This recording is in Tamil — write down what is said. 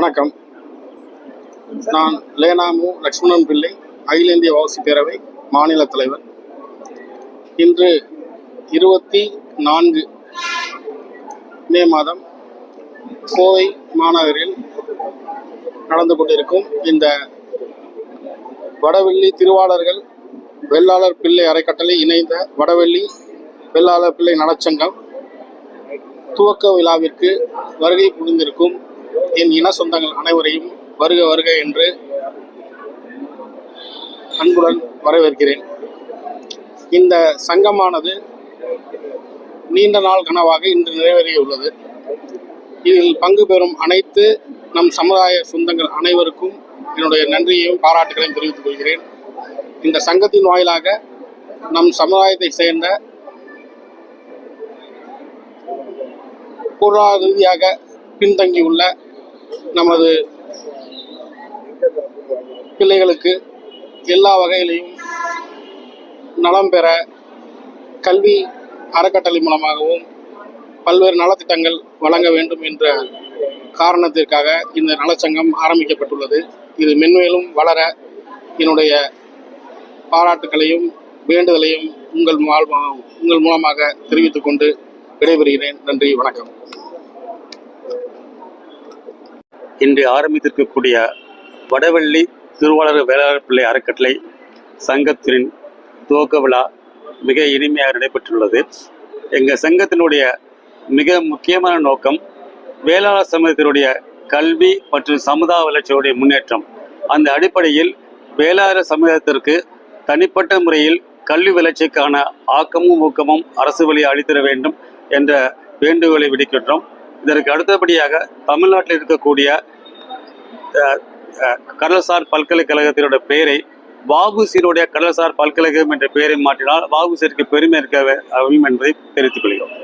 வணக்கம். நான் லேனாமு லட்சுமணன் பிள்ளை, அகில இந்திய வஉசி பேரவை மாநில தலைவர். இன்று 24 மே மாதம் கோவை மாநகரில் நடந்து கொண்டிருக்கும் இந்த வடவெள்ளி திருவாளர்கள் வெள்ளாளர் பிள்ளை அறக்கட்டளை இணைந்த வடவெள்ளி வெள்ளாளர் பிள்ளை நலச்சங்கம் துவக்க விழாவிற்கு வருகை புரிந்திருக்கும் என் இன சொந்தங்கள் அனைவரையும் வருக வருக என்று அன்புடன் வரவேற்கிறேன். இந்த சங்கமானது நீண்ட நாள் கனவாக இன்று நிறைவேறியுள்ளது. இதில் பங்கு பெறும் அனைத்து நம் சமுதாய சொந்தங்கள் அனைவருக்கும் என்னுடைய நன்றியையும் பாராட்டுகளையும் தெரிவித்துக் கொள்கிறேன். இந்த சங்கத்தின் வாயிலாக நம் சமுதாயத்தை சேர்ந்த பொருளாதார ரீதியாக பின்தங்கியுள்ள நமது பிள்ளைகளுக்கு எல்லா வகையிலையும் நலம் பெற கல்வி அறக்கட்டளை மூலமாகவும் பல்வேறு நலத்திட்டங்கள் வழங்க வேண்டும் என்ற காரணத்திற்காக இந்த நலச்சங்கம் ஆரம்பிக்கப்பட்டுள்ளது. இது மென்மேலும் வளர என்னுடைய பாராட்டுகளையும் வேண்டுதலையும் உங்கள் மூலமாக தெரிவித்துக் கொண்டு விடைபெறுகிறேன். நன்றி, வணக்கம். இன்று ஆரம்பித்திருக்கக்கூடிய வடவெள்ளி திருவாளர் வேளாளர் பிள்ளை அறக்கட்டளை சங்கத்தின் துவக்க விழா மிக இனிமையாக நடைபெற்றுள்ளது. எங்கள் சங்கத்தினுடைய மிக முக்கியமான நோக்கம் வேளாளர் சமூகத்தினுடைய கல்வி மற்றும் சமுதாய வளர்ச்சியுடைய முன்னேற்றம். அந்த அடிப்படையில் வேளாளர் சமூகத்திற்கு தனிப்பட்ட முறையில் கல்வி வளர்ச்சிக்கான ஆக்கமும் ஊக்கமும் அரசு வழி அளித்திட வேண்டும் என்ற வேண்டுகோளை விடுக்கின்றோம். இதற்கு அடுத்தபடியாக தமிழ்நாட்டில் இருக்கக்கூடிய கடல்சார் பல்கலைக்கழகத்தினுடைய பெயரை வஉசியினுடைய கடல்சார் பல்கலைக்கழகம் என்ற பெயரை மாற்றினால் வஉசிற்கு பெருமை இருக்க என்பதை தெரிவித்துக் கொள்கிறோம்.